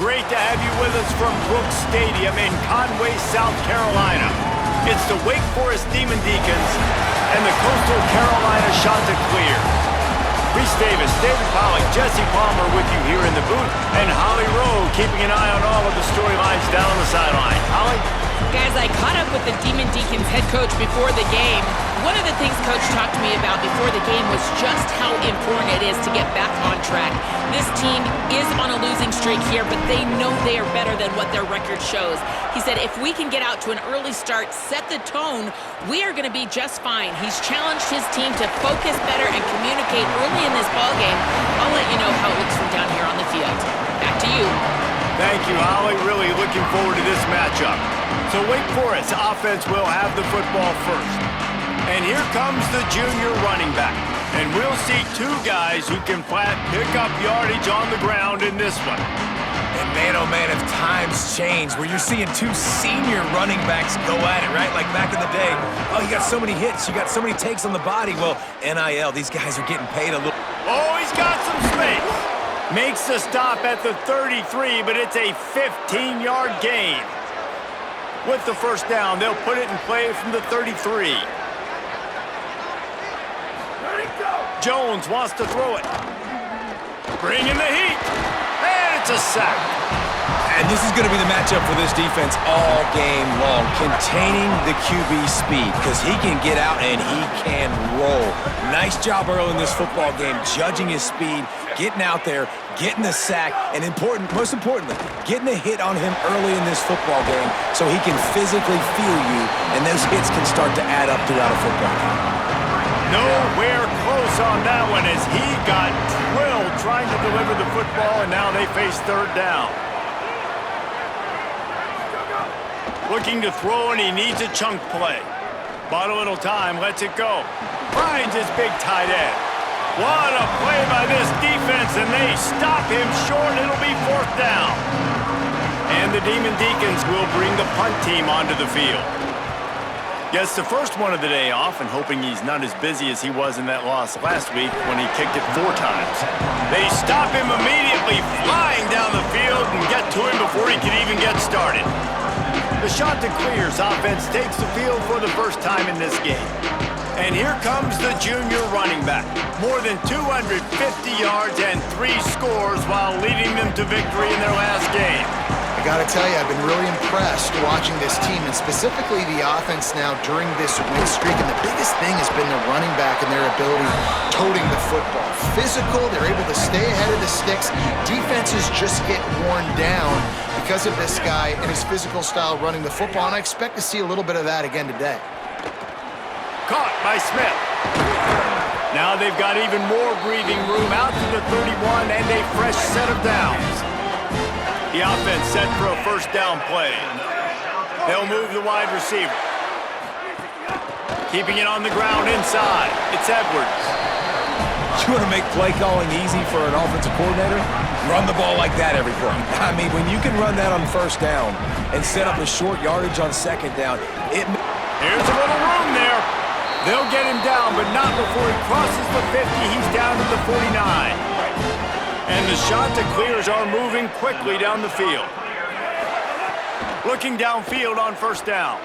great to have you with us from Brooks Stadium in Conway, South Carolina. It's the Wake Forest Demon Deacons and the Coastal Carolina Chanticleers. Reese Davis, David Pollack, Jesse Palmer with you here in the booth, and Holly Rowe keeping an eye on all of the storylines down on the sideline. Holly? Guys, I caught up with the Demon Deacons head coach before the game. One of the things Coach talked to me about before the game was just how important it is to get back on track. This team is on a losing streak here, but they know they are better than what their record shows. He said if we can get out to an early start, set the tone, we are going to be just fine. He's challenged his team to focus better and communicate early in this ballgame. I'll let you know how it looks from down here on the field. Back to you. Thank you, Holly. Really looking forward to this matchup. So Wake Forest offense will have the football first. And here comes the junior running back. And we'll see two guys who can flat pick up yardage on the ground in this one. And man, oh man, if times change, where you're seeing two senior running backs go at it, right? Like back in the day, oh, you got so many hits, you got so many takes on the body. Well, NIL, these guys are getting paid a little. Oh, he's got some space. Makes the stop at the 33, but it's a 15-yard gain. With the first down, they'll put it in play from the 33. Jones wants to throw it. Bring in the heat. And it's a sack. And this is going to be the matchup for this defense all game long. Containing the QB speed, because he can get out and he can roll. Nice job early in this football game, judging his speed, getting out there, getting the sack, and most importantly, getting a hit on him early in this football game so he can physically feel you, and those hits can start to add up throughout a football game. Nowhere close on that one as he got drilled trying to deliver the football, and now they face third down. Looking to throw, and he needs a chunk play. Bought a little time, lets it go. Finds his big tight end. What a play by this defense, and they stop him short. It'll be fourth down. And the Demon Deacons will bring the punt team onto the field. Gets the first one of the day off, and hoping he's not as busy as he was in that loss last week when he kicked it 4 times. They stop him immediately, flying down the field, and get to him before he can even get started. The Chanticleers offense takes the field for the first time in this game. And here comes the junior running back. More than 250 yards and 3 scores while leading them to victory in their last game. I gotta tell you, I've been really impressed watching this team, and specifically the offense now during this win streak. And the biggest thing has been the running back and their ability toting the football. Physical, they're able to stay ahead of the sticks. Defenses just get worn down because of this guy and his physical style running the football, and I expect to see a little bit of that again today. Caught by Smith. Now they've got even more breathing room out to the 31 and a fresh set of downs. The offense set for a first down play. They'll move the wide receiver. Keeping it on the ground inside. It's Edwards. You want to make play calling easy for an offensive coordinator? Run the ball like that every play. I mean, when you can run that on first down and set up a short yardage on second down, it... Here's a little room there. They'll get him down, but not before he crosses the 50. He's down to the 49. And the Chanticleers are moving quickly down the field. Looking downfield on first down.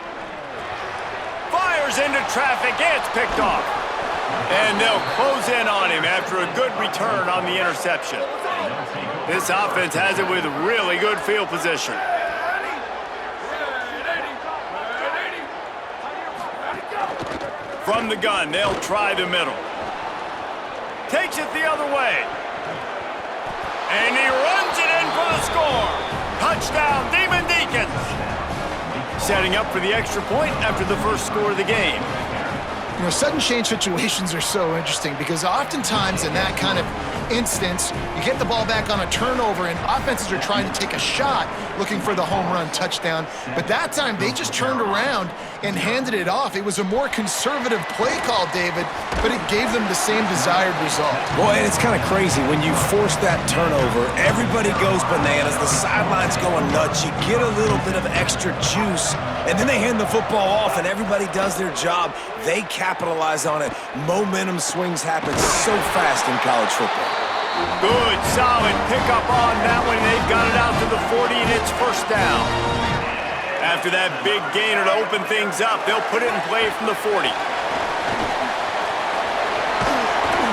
Fires into traffic. It's picked off. And they'll close in on him after a good return on the interception. This offense has it with really good field position. From the gun, they'll try the middle. Takes it the other way. And he runs it in for the score. Touchdown, Demon Deacons. Setting up for the extra point after the first score of the game. You know, sudden change situations are so interesting because oftentimes in that kind of instance, you get the ball back on a turnover and offenses are trying to take a shot looking for the home run touchdown. But that time they just turned around and handed it off. It was a more conservative play call, David, but it gave them the same desired result. Boy, and it's kind of crazy. When you force that turnover, everybody goes bananas. The sideline's going nuts. You get a little bit of extra juice, and then they hand the football off, and everybody does their job. They capitalize on it. Momentum swings happen so fast in college football. Good, solid pickup on that one. They've got it out to the 40, and it's first down. After that big gainer to open things up, they'll put it in play from the 40.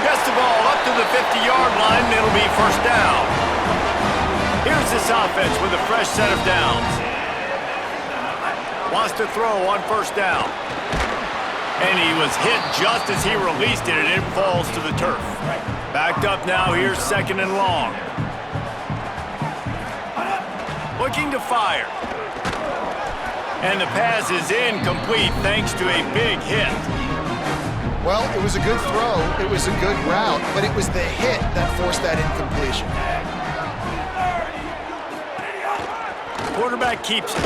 Gets the ball up to the 50-yard line, and it'll be first down. Here's this offense with a fresh set of downs. Wants to throw on first down. And he was hit just as he released it, and it falls to the turf. Backed up now, here's second and long. Looking to fire. And the pass is incomplete thanks to a big hit. Well, it was a good throw, it was a good route, but it was the hit that forced that incompletion. Quarterback keeps it.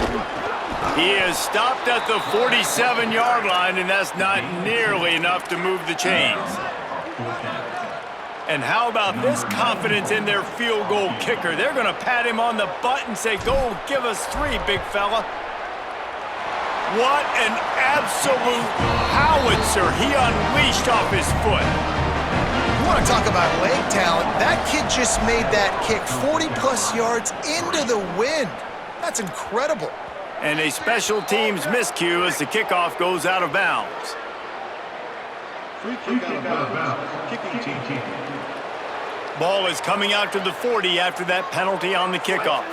He is stopped at the 47-yard line, and that's not nearly enough to move the chains. And how about this confidence in their field goal kicker? They're going to pat him on the butt and say, go give us 3, big fella. What an absolute howitzer he unleashed off his foot. You want to talk about leg talent? That kid just made that kick 40-plus yards into the wind. That's incredible. And a special teams miscue as the kickoff goes out of bounds. Free kick out of bounds. Kicking team. Ball is coming out to the 40 after that penalty on the kickoff.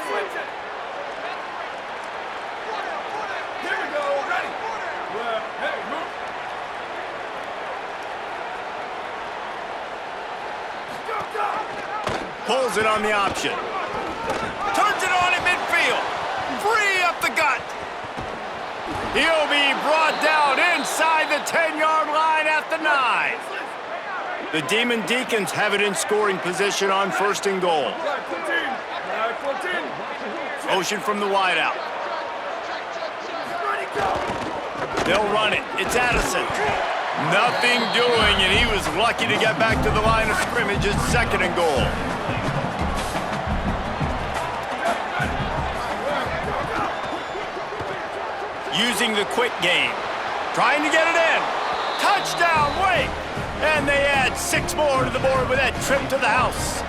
Pulls it on the option. Turns it on in midfield. Free up the gut. He'll be brought down inside the 10-yard line at the 9. The Demon Deacons have it in scoring position on first and goal. Motion from the wideout. They'll run it. It's Addison. Nothing doing, and he was lucky to get back to the line of scrimmage at second and goal. Using the quick game. Trying to get it in. Touchdown, Wake! And they add 6 more to the board with that trip to the house.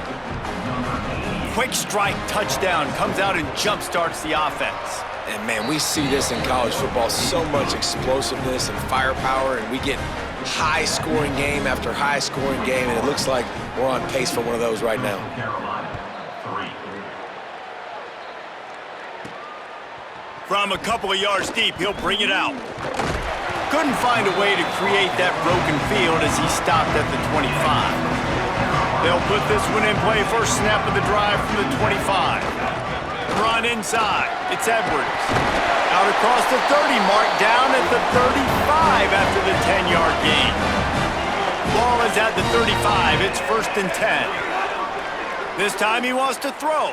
Quick strike touchdown comes out and jump-starts the offense. And, man, we see this in college football, so much explosiveness and firepower, and we get high-scoring game after high-scoring game, and it looks like we're on pace for one of those right now. From a couple of yards deep, he'll bring it out. Couldn't find a way to create that broken field as he stopped at the 25. They'll put this one in play first snap of the drive from the 25. Run inside. It's Edwards. Out across the 30 mark, down at the 35 after the 10-yard gain. Ball is at the 35. It's first and 10. This time he wants to throw.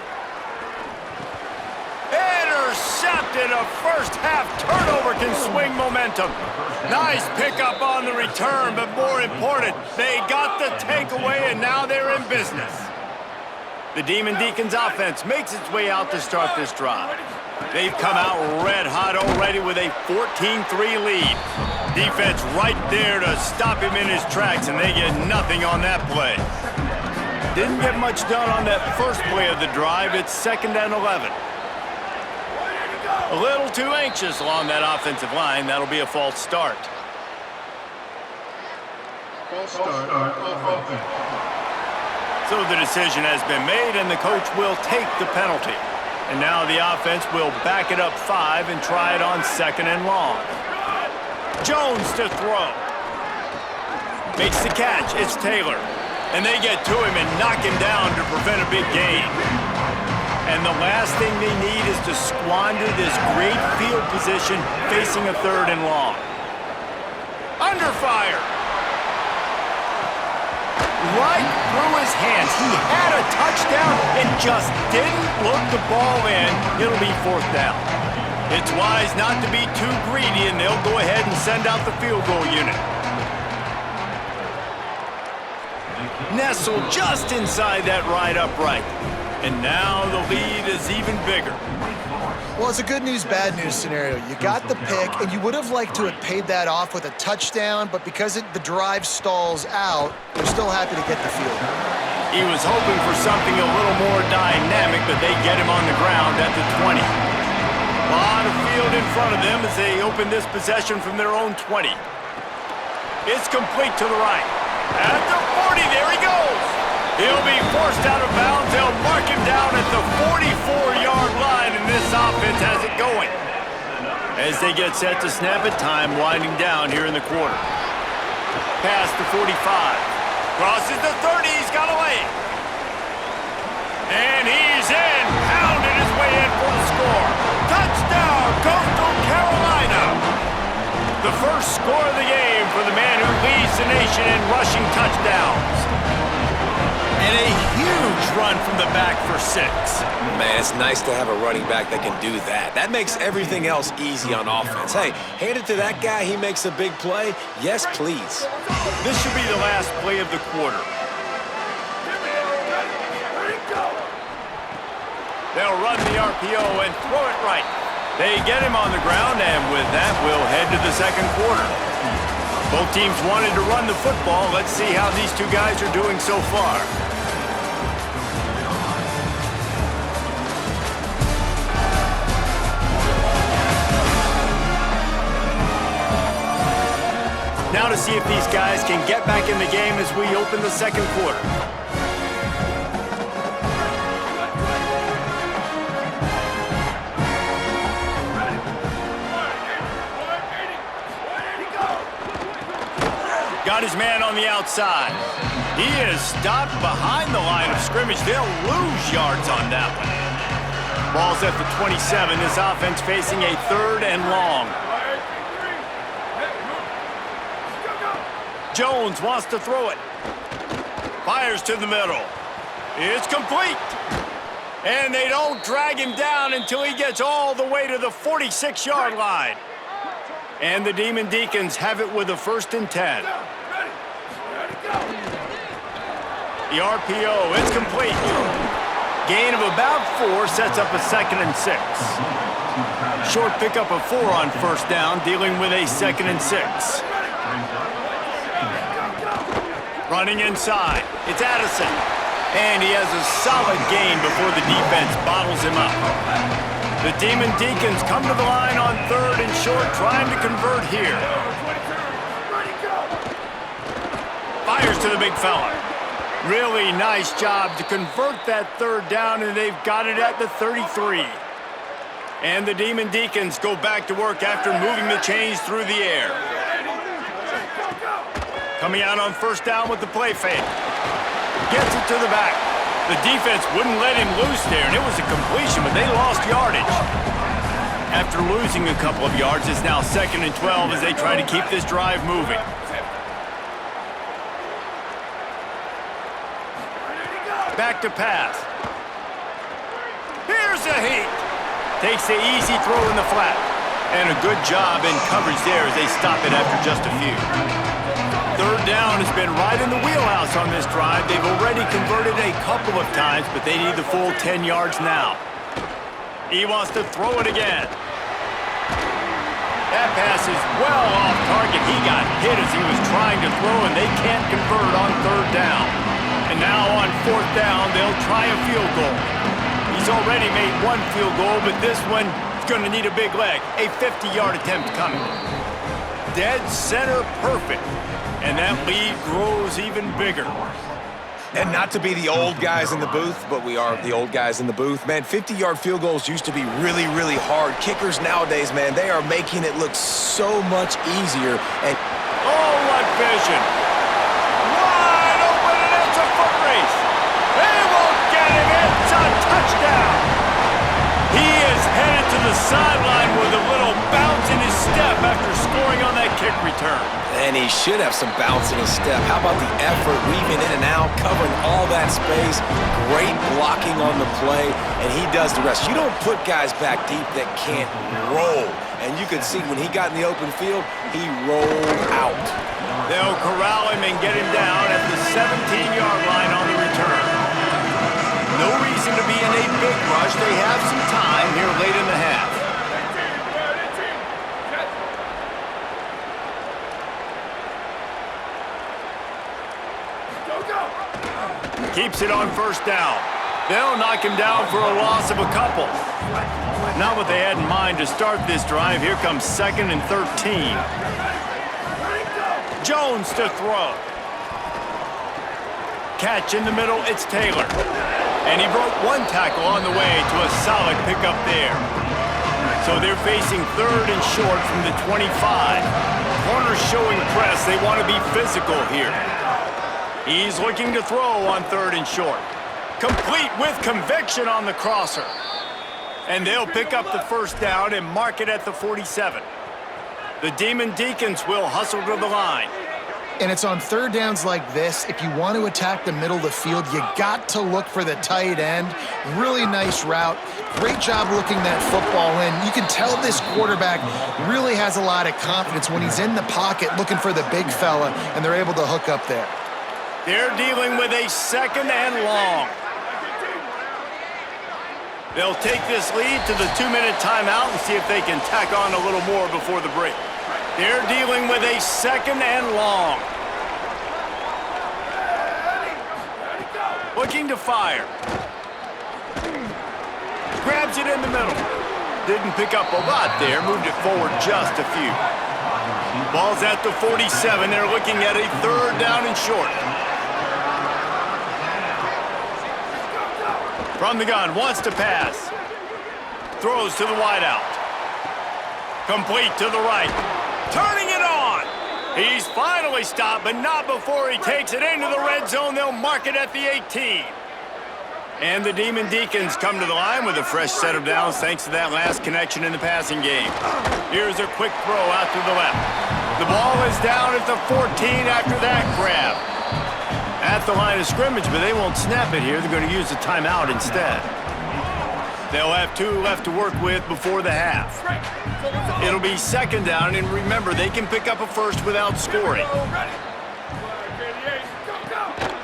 Intercepted. A first-half turnover can swing momentum. Nice pickup on the return, but more important, they got the takeaway, and now they're in business. The Demon Deacons offense makes its way out to start this drive. They've come out red hot already with a 14-3 lead. Defense right there to stop him in his tracks, and they get nothing on that play. Didn't get much done on that first play of the drive. It's second and 11. A little too anxious along that offensive line. That'll be a false start. False start. Offense. So the decision has been made, and the coach will take the penalty. And now the offense will back it up 5 and try it on second and long. Jones to throw. Makes the catch. It's Taylor. And they get to him and knock him down to prevent a big gain. And the last thing they need is to squander this great field position facing a third and long. Under fire. Right through his hands. He had a touchdown and just didn't look the ball in. It'll be fourth down. It's wise not to be too greedy, and they'll go ahead and send out the field goal unit. Nestled just inside that right upright. And now the lead is even bigger. Well, it's a good news, bad news scenario. You got the pick, and you would have liked to have paid that off with a touchdown, but because the drive stalls out, they're still happy to get the field. He was hoping for something a little more dynamic, but they get him on the ground at the 20. A lot of field in front of them as they open this possession from their own 20. It's complete to the right. At the 40, there he goes. He'll be forced out of bounds. They'll mark him down at the 44-yard line, and this offense has it going. As they get set to snap it, time winding down here in the quarter. Past the 45. Crosses the 30. He's got a lane. And he's in. Pounded his way in for the score. Touchdown, Coastal Carolina. The first score of the game for the man who leads the nation in rushing touchdowns. And a huge run from the back for 6. Man, it's nice to have a running back that can do that. That makes everything else easy on offense. Hey, hand it to that guy, he makes a big play. Yes, please. This should be the last play of the quarter. They'll run the RPO and throw it right. They get him on the ground, and with that, we'll head to the second quarter. Both teams wanted to run the football. Let's see how these two guys are doing so far. Now to see if these guys can get back in the game as we open the second quarter. Got his man on the outside. He is stopped behind the line of scrimmage. They'll lose yards on that one. Ball's at the 27. This offense facing a 3rd and long. Jones wants to throw it. Fires to the middle. It's complete. And they don't drag him down until he gets all the way to the 46-yard line. And the Demon Deacons have it with a 1st and 10. The RPO, it's complete. Gain of about 4 sets up a 2nd and 6. Short pickup of 4 on 1st down, dealing with a 2nd and 6. Running inside, it's Addison. And he has a solid gain before the defense bottles him up. The Demon Deacons come to the line on 3rd and short, trying to convert here. Fires to the big fella. Really nice job to convert that 3rd down, and they've got it at the 33. And the Demon Deacons go back to work after moving the chains through the air. Coming out on 1st down with the play fake. Gets it to the back. The defense wouldn't let him loose there, and it was a completion, but they lost yardage. After losing a couple of yards, it's now 2nd and 12 as they try to keep this drive moving. Back to pass. Here's a heat. Takes the easy throw in the flat. And a good job in coverage there as they stop it after just a few. 3rd down has been right in the wheelhouse on this drive. They've already converted a couple of times, but they need the full 10 yards now. He wants to throw it again. That pass is well off target. He got hit as he was trying to throw, and they can't convert on 3rd down. And now on 4th down, they'll try a field goal. He's already made 1 field goal, but this one is going to need a big leg. A 50-yard attempt coming. Dead center perfect. And that lead grows even bigger. And not to be the old guys in the booth, but we are the old guys in the booth. Man, 50-yard field goals used to be really, really hard. Kickers nowadays, man, they are making it look so much easier. And oh, what vision. Wide open, and it's a foot race. They won't get him. It's a touchdown. He is headed to the sideline with a little bounce in his step after scoring on that kick return. And he should have some bounce in his step. How about the effort, weaving in and out, covering all that space, great blocking on the play, and he does the rest. You don't put guys back deep that can't roll. And you could see when he got in the open field, he rolled out. They'll corral him and get him down at the 17-yard line on the return. No reason to be in a big rush. They have some time here late in the half. Keeps it on first down. They'll knock him down for a loss of a couple. Not what they had in mind to start this drive. Here comes 2nd and 13. Jones to throw. Catch in the middle, it's Taylor. And he broke one tackle on the way to a solid pickup there. So they're facing 3rd and short from the 25. Corners showing press. They want to be physical here. He's looking to throw on 3rd and short. Complete with conviction on the crosser. And they'll pick up the first down and mark it at the 47. The Demon Deacons will hustle to the line. And it's on 3rd downs like this, if you want to attack the middle of the field, you got to look for the tight end. Really nice route. Great job looking that football in. You can tell this quarterback really has a lot of confidence when he's in the pocket looking for the big fella, and they're able to hook up there. They're dealing with a 2nd and long. They'll take this lead to the 2-minute timeout and see if they can tack on a little more before the break. They're dealing with a 2nd and long. Looking to fire. Grabs it in the middle. Didn't pick up a lot there, moved it forward just a few. Ball's at the 47. They're looking at a 3rd down and short. From the gun, wants to pass. Throws to the wideout. Complete to the right. Turning it on. He's finally stopped, but not before he takes it into the red zone. They'll mark it at the 18. And the Demon Deacons come to the line with a fresh set of downs thanks to that last connection in the passing game. Here's a quick throw out to the left. The ball is down at the 14 after that grab. At the line of scrimmage, but they won't snap it here. They're going to use a timeout instead. They'll have 2 left to work with before the half. It'll be 2nd down, and remember, they can pick up a first without scoring.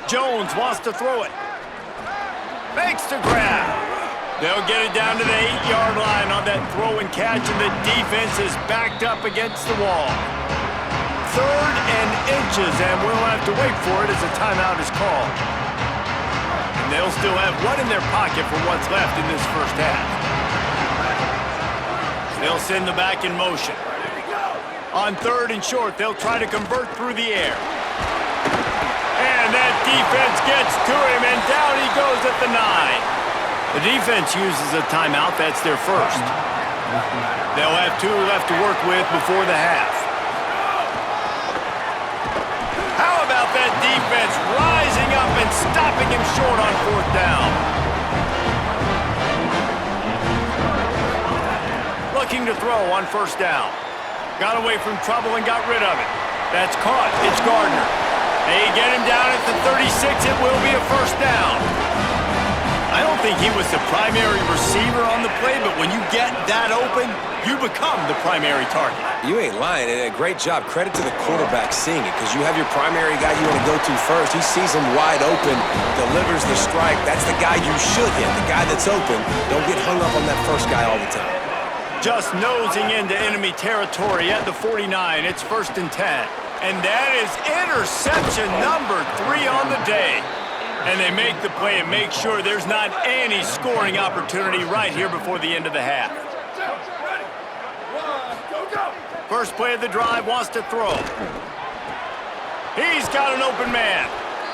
Jones wants to throw it. Makes the grab. They'll get it down to the 8-yard line on that throw and catch, and the defense is backed up against the wall. 3rd and inches, and we'll have to wait for it as a timeout is called. And they'll still have one in their pocket for what's left in this first half. They'll send the back in motion. On 3rd and short, they'll try to convert through the air. And that defense gets to him, and down he goes at the 9. The defense uses a timeout. That's their first. They'll have 2 left to work with before the half. How about that defense rising up and stopping him short on 4th down? Looking to throw on 1st down. Got away from trouble and got rid of it. That's caught. It's Gardner. They get him down at the 36. It will be a 1st down. I don't think he was the primary receiver on the play, but when you get that open, you become the primary target. You ain't lying, and a great job. Credit to the quarterback seeing it, because you have your primary guy you want to go to first. He sees him wide open, delivers the strike. That's the guy you should hit, the guy that's open. Don't get hung up on that first guy all the time. Just nosing into enemy territory at the 49. It's 1st and 10. And that is interception number 3 on the day. And they make the play and make sure there's not any scoring opportunity right here before the end of the half. First play of the drive, wants to throw. He's got an open man.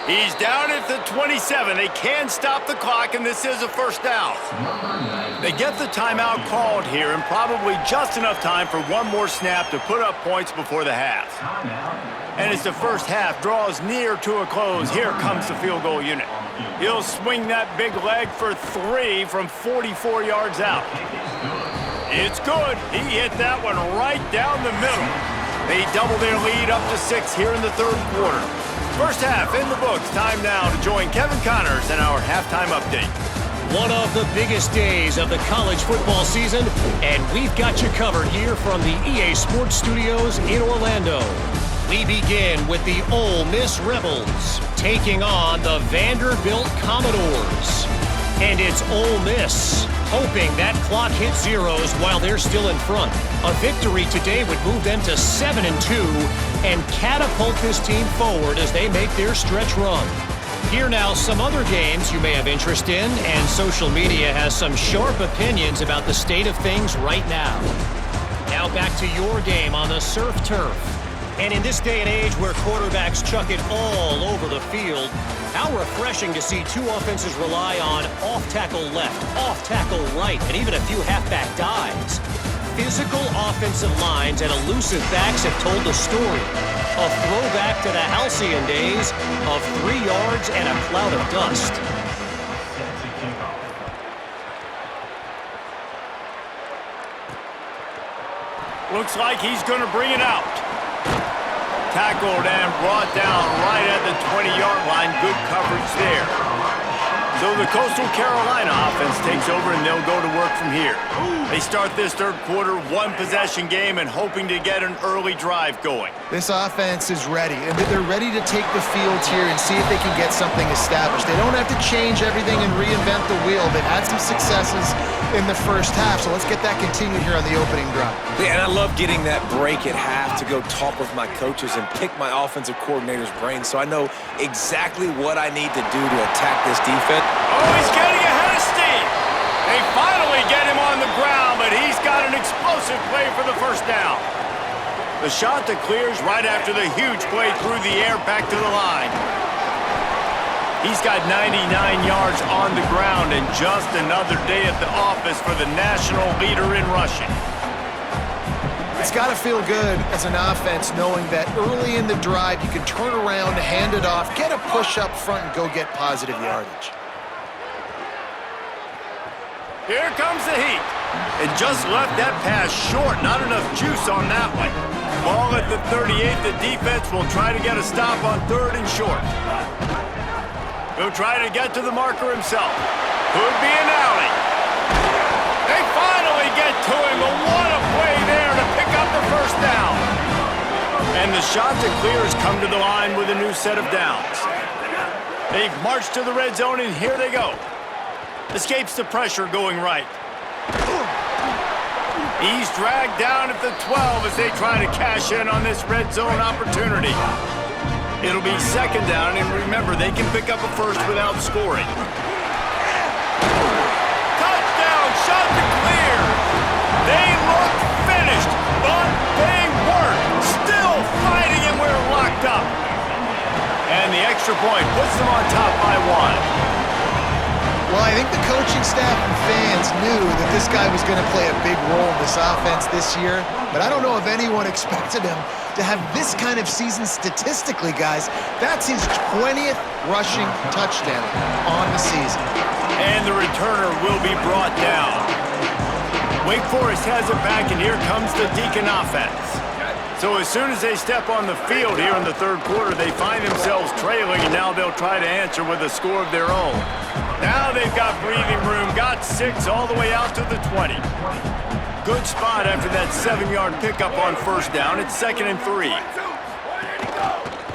He's down at the 27. They can stop the clock, and this is a 1st down. They get the timeout called here, and probably just enough time for one more snap to put up points before the half. And as the first half draws near to a close, here comes the field goal unit. He'll swing that big leg for 3 from 44 yards out. It's good. He hit that one right down the middle. They double their lead up to 6 here in the 3rd quarter. First half in the books. Time now to join Kevin Connors in our halftime update. One of the biggest days of the college football season, and we've got you covered here from the EA Sports Studios in Orlando. We begin with the Ole Miss Rebels taking on the Vanderbilt Commodores. And it's Ole Miss hoping that clock hits zeros while they're still in front. A victory today would move them to 7-2 and catapult this team forward as they make their stretch run. Here now, some other games you may have interest in, and social media has some sharp opinions about the state of things right now. Now back to your game on the surf turf. And in this day and age where quarterbacks chuck it all over the field, how refreshing to see two offenses rely on off-tackle left, off-tackle right, and even a few halfback dives. Physical offensive lines and elusive backs have told the story. A throwback to the halcyon days of 3 yards and a cloud of dust. Looks like he's going to bring it out. Tackled and brought down right at the 20-yard line. Good coverage there. So the Coastal Carolina offense takes over, and they'll go to work from here. They start this third quarter, one-possession game, and hoping to get an early drive going. This offense is ready, and they're ready to take the field here and see if they can get something established. They don't have to change everything and reinvent the wheel. They've had some successes in the first half, so let's get that continued here on the opening drive. Yeah, and I love getting that break at half to go talk with my coaches and pick my offensive coordinator's brain so I know exactly what I need to do to attack this defense. Oh, he's getting ahead of steam. They finally get him on the ground, but he's got an explosive play for the first down. The shot that clears right after the huge play through the air back to the line. He's got 99 yards on the ground and just another day at the office for the national leader in rushing. It's got to feel good as an offense knowing that early in the drive you can turn around, hand it off, get a push up front, and go get positive yardage. Here comes the heat. And just left that pass short. Not enough juice on that one. Ball at the 38. The defense will try to get a stop on third and short. He'll try to get to the marker himself. Could be an alley. They finally get to him. But what a play there to pick up the first down. And the shot to clear has come to the line with a new set of downs. They've marched to the red zone, and here they go. Escapes the pressure going right. He's dragged down at the 12 as they try to cash in on this red zone opportunity. It'll be second down, and remember, they can pick up a first without scoring. Touchdown, shot to clear. They look finished, but they weren't. Still fighting, and we're locked up. And the extra point puts them on top by 1. Well, I think the coaching staff and fans knew that this guy was going to play a big role in this offense this year, but I don't know if anyone expected him to have this kind of season statistically, guys. That's his 20th rushing touchdown on the season. And the returner will be brought down. Wake Forest has it back, and here comes the Deacon offense. So as soon as they step on the field here in the third quarter, they find themselves trailing, and now they'll try to answer with a score of their own. Now they've got breathing room, got 6 all the way out to the 20. Good spot after that 7-yard pickup on first down. It's 2nd and 3.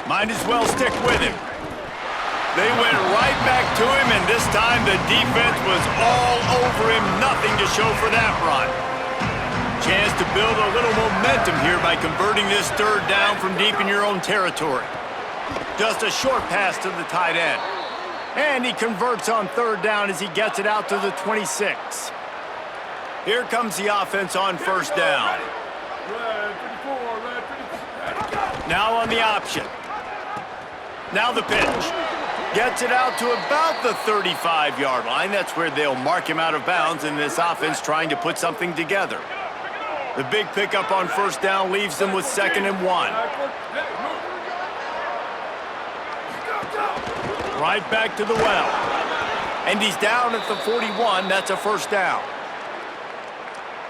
Might as well stick with him. They went right back to him, and this time the defense was all over him. Nothing to show for that run. Chance to build a little momentum here by converting this third down from deep in your own territory. Just a short pass to the tight end. And he converts on third down as he gets it out to the 26. Here comes the offense on first down. Now on the option. Now the pitch. Gets it out to about the 35-yard line. That's where they'll mark him out of bounds in this offense trying to put something together. The big pickup on first down leaves them with 2nd and 1. Right back to the well. And he's down at the 41. That's a first down.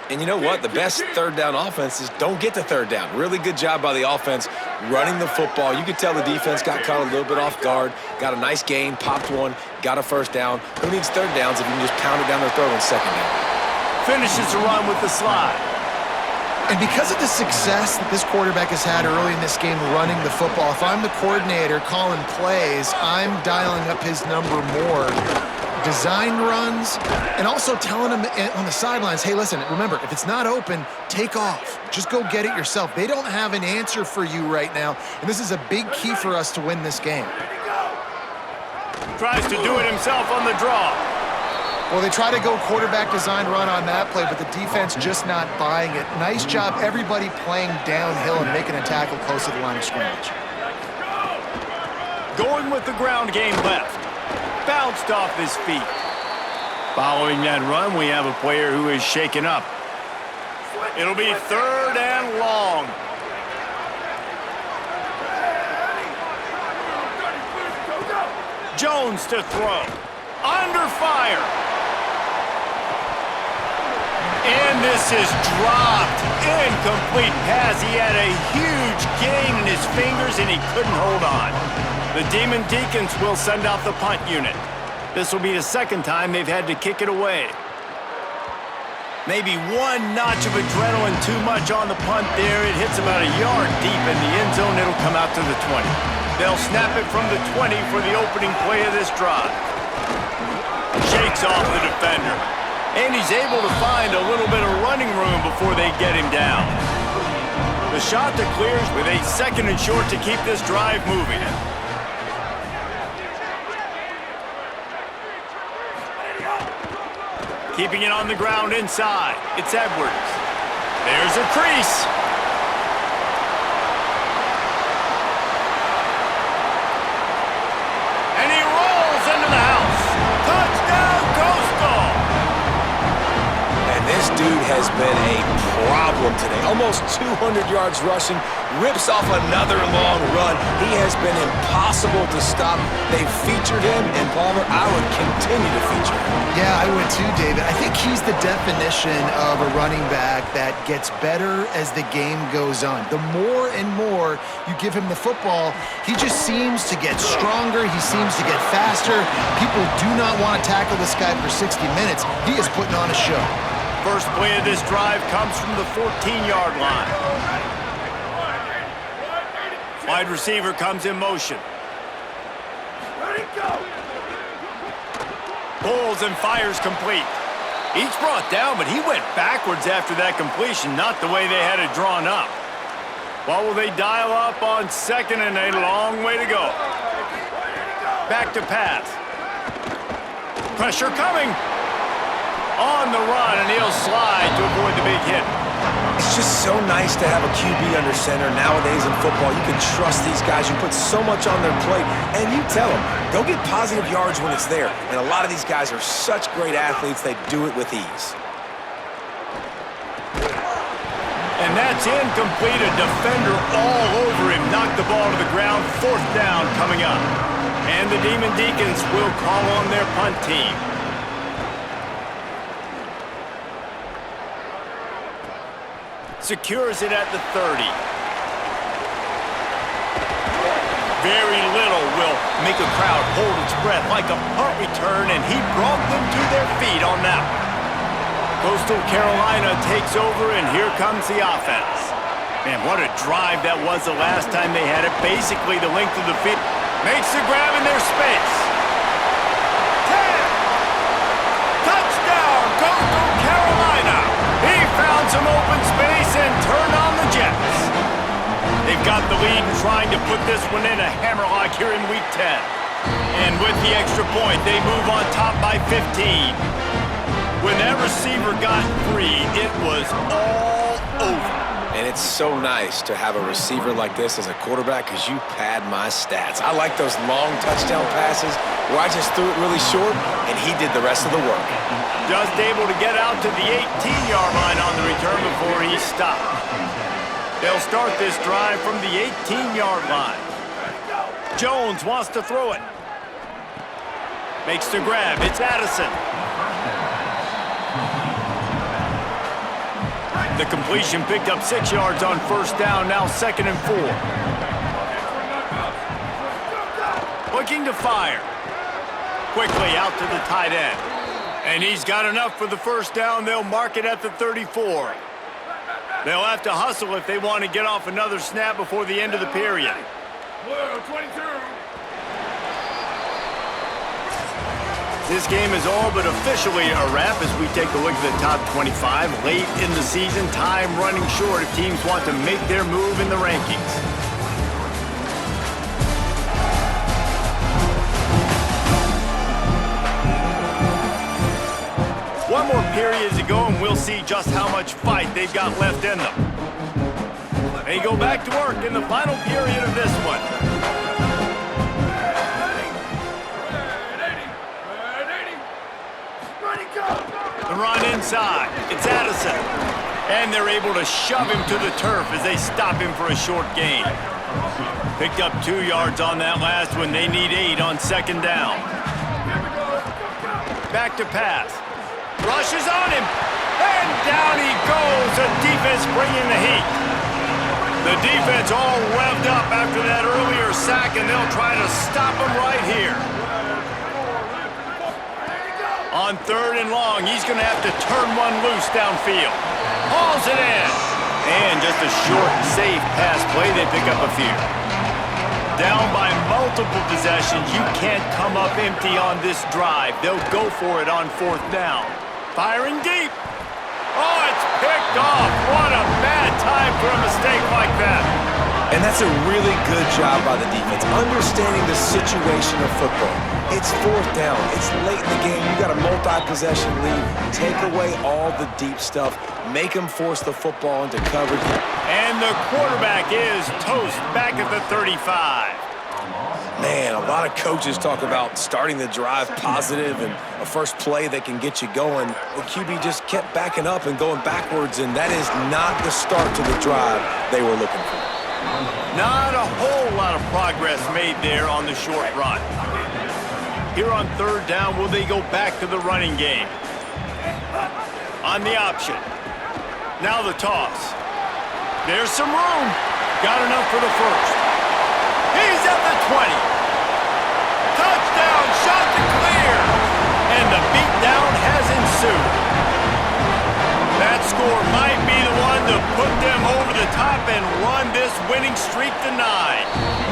And you know what? The best third down offenses don't get to third down. Really good job by the offense running the football. You could tell the defense got caught a little bit off guard, got a nice gain, popped one, got a first down. Who needs third downs if you can just pound it down their throat on second down? Finishes the run with the slide. And because of the success that this quarterback has had early in this game running the football, if I'm the coordinator calling plays, I'm dialing up his number more. Design runs, and also telling him on the sidelines, hey, listen, remember, if it's not open, take off. Just go get it yourself. They don't have an answer for you right now, and this is a big key for us to win this game. Tries to do it himself on the draw. Well, they try to go quarterback design run on that play, but the defense just not buying it. Nice job, everybody playing downhill and making a tackle close to the line of scrimmage. Going with the ground game left. Bounced off his feet. Following that run, we have a player who is shaken up. It'll be 3rd and long. Jones to throw. Under fire. And this is dropped. Incomplete pass. He had a huge gain in his fingers and he couldn't hold on. The Demon Deacons will send out the punt unit. This will be the second time they've had to kick it away. Maybe one notch of adrenaline too much on the punt there. It hits about a yard deep in the end zone. It'll come out to the 20. They'll snap it from the 20 for the opening play of this drive. Shakes off the defender. And he's able to find a little bit of running room before they get him down. The shot that clears with a 2nd and short to keep this drive moving. Keeping it on the ground inside. It's Edwards. There's a crease. And he rolls into the house. Touchdown, Coastal! And this dude has been a problem today. Almost 200 yards rushing. Rips off another long run. He has been impossible to stop. They've featured him, and Palmer, I would continue to feature him. Yeah, I would too, David. I think he's the definition of a running back that gets better as the game goes on. The more and more you give him the football, he just seems to get stronger. He seems to get faster. People do not want to tackle this guy for 60 minutes. He is putting on a show. First play of this drive comes from the 14-yard line. Wide receiver comes in motion. Pulls and fires complete. Each brought down, but he went backwards after that completion, not the way they had it drawn up. Well, will they dial up on 2nd and a long way to go? Back to pass. Pressure coming. On the run, and he'll slide to avoid the big hit. It's just so nice to have a QB under center. Nowadays in football, you can trust these guys. You put so much on their plate, and you tell them, go get positive yards when it's there. And a lot of these guys are such great athletes, they do it with ease. And that's incomplete. A defender all over him. Knocked the ball to the ground. 4th down coming up. And the Demon Deacons will call on their punt team. Secures it at the 30. Very little will make a crowd hold its breath like a punt return, and he brought them to their feet on that one. Coastal Carolina takes over, and here comes the offense. Man, what a drive that was the last time they had it. Basically the length of the field. Makes the grab in their space. 10. Touchdown, Coastal Carolina. He found some open space and turned on the Jets. They've got the lead and trying to put this one in a hammerlock here in Week 10. And with the extra point, they move on top by 15. When that receiver got free, it was all over. And it's so nice to have a receiver like this as a quarterback because you pad my stats. I like those long touchdown passes where I just threw it really short and he did the rest of the work. Just able to get out to the 18-yard line on the return before he stopped. They'll start this drive from the 18-yard line. Jones wants to throw it. Makes the grab. It's Addison. The completion picked up 6 yards on 1st down, now 2nd and 4. Looking to fire. Quickly out to the tight end. And he's got enough for the 1st down. They'll mark it at the 34. They'll have to hustle if they want to get off another snap before the end of the period. 22. This game is all but officially a wrap as we take a look at the top 25. Late in the season, time running short if teams want to make their move in the rankings. periods to go, and we'll see just how much fight they've got left in them. They go back to work in the final period of this one. The run inside. It's Addison. And they're able to shove him to the turf as they stop him for a short gain. Picked up 2 yards on that last one. They need 8 on second down. Back to pass. Rushes on him. And down he goes. The defense bringing the heat. The defense all revved up after that earlier sack, and they'll try to stop him right here. On 3rd and long, he's going to have to turn one loose downfield. Hauls it in. And just a short, safe pass play. They pick up a few. Down by multiple possessions. You can't come up empty on this drive. They'll go for it on 4th down. Firing deep. Oh, it's picked off. What a bad time for a mistake like that. And that's a really good job by the defense, understanding the situation of football. It's 4th down. It's late in the game. You got a multi-possession lead. Take away all the deep stuff. Make them force the football into coverage. And the quarterback is toast back at the 35. Man, a lot of coaches talk about starting the drive positive and a first play that can get you going. The QB just kept backing up and going backwards, and that is not the start to the drive they were looking for. Not a whole lot of progress made there on the short run. Here on 3rd down, will they go back to the running game? On the option. Now the toss. There's some room. Got enough for the first. He's at the 20. Touchdown, shot to clear. And the beatdown has ensued. That score might be the one to put them over the top and run this winning streak to 9.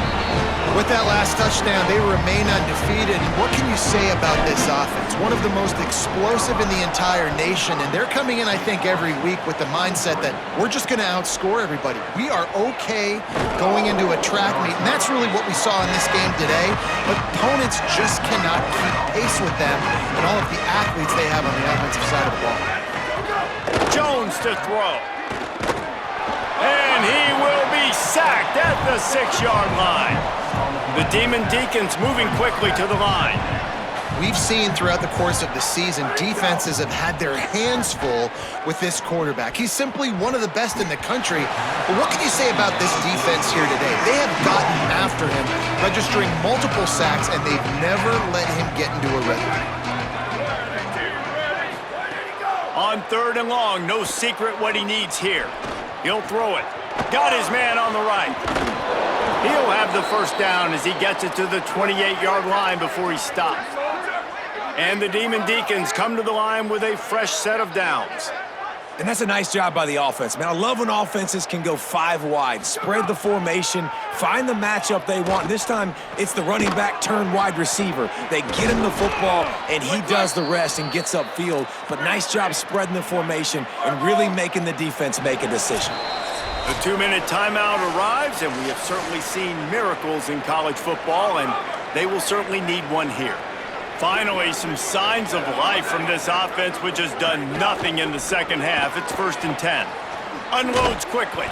With that last touchdown, they remain undefeated. And what can you say about this offense? One of the most explosive in the entire nation, and they're coming in, I think, every week with the mindset that we're just going to outscore everybody. We are okay going into a track meet, and that's really what we saw in this game today. But opponents just cannot keep pace with them and all of the athletes they have on the offensive side of the ball. Jones to throw. And he will be sacked at the 6-yard line. The Demon Deacons moving quickly to the line. We've seen throughout the course of the season, defenses have had their hands full with this quarterback. He's simply one of the best in the country. But what can you say about this defense here today? They have gotten after him, registering multiple sacks, and they've never let him get into a rhythm. On 3rd and long, no secret what he needs here. He'll throw it. Got his man on the right. He'll have the first down as he gets it to the 28-yard line before he stops. And the Demon Deacons come to the line with a fresh set of downs. And that's a nice job by the offense, man. I love when offenses can go 5 wide, spread the formation, find the matchup they want. This time, it's the running back turned wide receiver. They get him the football, and he does the rest and gets upfield. But nice job spreading the formation and really making the defense make a decision. The 2-minute timeout arrives, and we have certainly seen miracles in college football, and they will certainly need one here. Finally, some signs of life from this offense, which has done nothing in the second half. It's 1st and 10. Unloads quickly.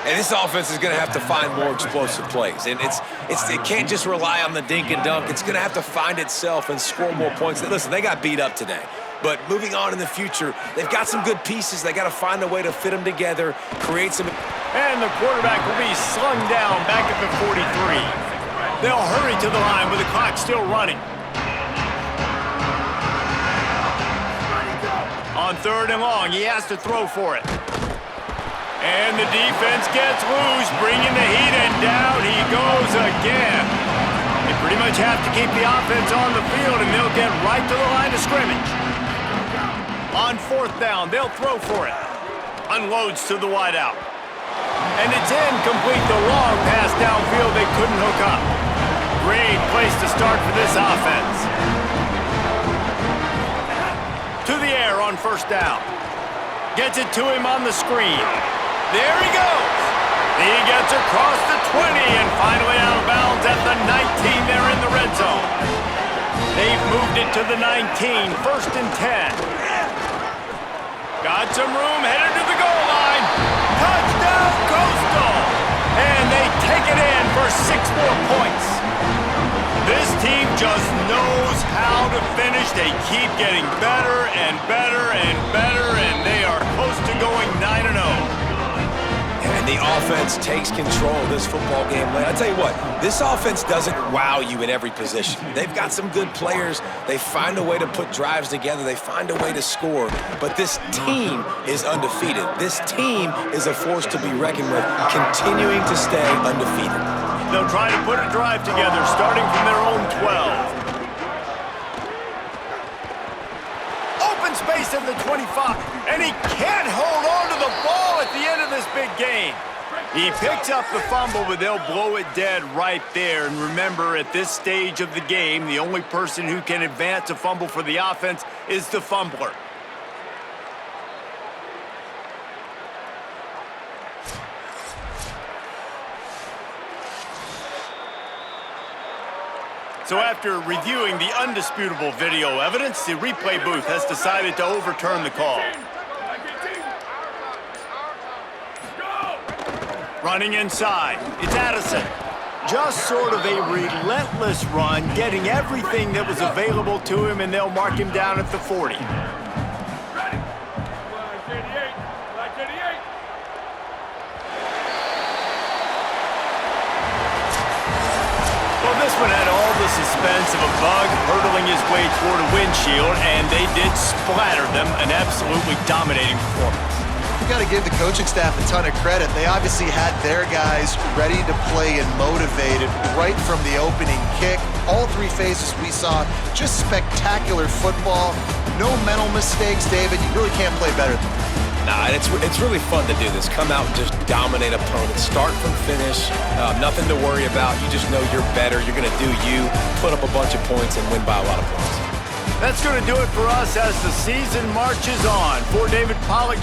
And this offense is going to have to find more explosive plays. And it can't just rely on the dink and dunk. It's going to have to find itself and score more points. Listen, they got beat up today. But moving on in the future, they've got some good pieces. They got to find a way to fit them together, create some... And the quarterback will be slung down back at the 43. They'll hurry to the line with the clock still running. On 3rd and long, he has to throw for it. And the defense gets loose, bringing the heat, and down he goes again. They pretty much have to keep the offense on the field, and they'll get right to the line of scrimmage. On 4th down, they'll throw for it. Unloads to the wideout. And it's incomplete. The long pass downfield they couldn't hook up. Great place to start for this offense. To the air on 1st down. Gets it to him on the screen. There he goes. He gets across the 20 and finally out of bounds at the 19 there in the red zone. They've moved it to the 19, 1st and 10. Got some room, headed to the goal line. Touchdown, Coastal! And they take it in for 6 more points. This team just knows how to finish. They keep getting better and better and better, and they are close to going 9-0. And the offense takes control of this football game. I tell you what, this offense doesn't wow you in every position. They've got some good players. They find a way to put drives together. They find a way to score. But this team is undefeated. This team is a force to be reckoned with, continuing to stay undefeated. They'll try to put a drive together, starting from their own 12. Open space at the 25, and he can't hold on to the ball at the end of this big game. He picks up the fumble, but they'll blow it dead right there. And remember, at this stage of the game, the only person who can advance a fumble for the offense is the fumbler. So after reviewing the undisputable video evidence, the replay booth has decided to overturn the call. Running inside, it's Addison. Just sort of a relentless run, getting everything that was available to him, and they'll mark him down at the 40. This one had all the suspense of a bug hurtling his way toward a windshield, and they did splatter them. An absolutely dominating performance. You got to give the coaching staff a ton of credit. They obviously had their guys ready to play and motivated right from the opening kick. All 3 phases we saw, just spectacular football. No mental mistakes, David. You really can't play better than that. Nah, it's really fun to do this. Come out and just dominate opponents. Start from finish. Nothing to worry about. You just know you're better. You're going to do you, put up a bunch of points, and win by a lot of points. That's going to do it for us as the season marches on. For David Pollack,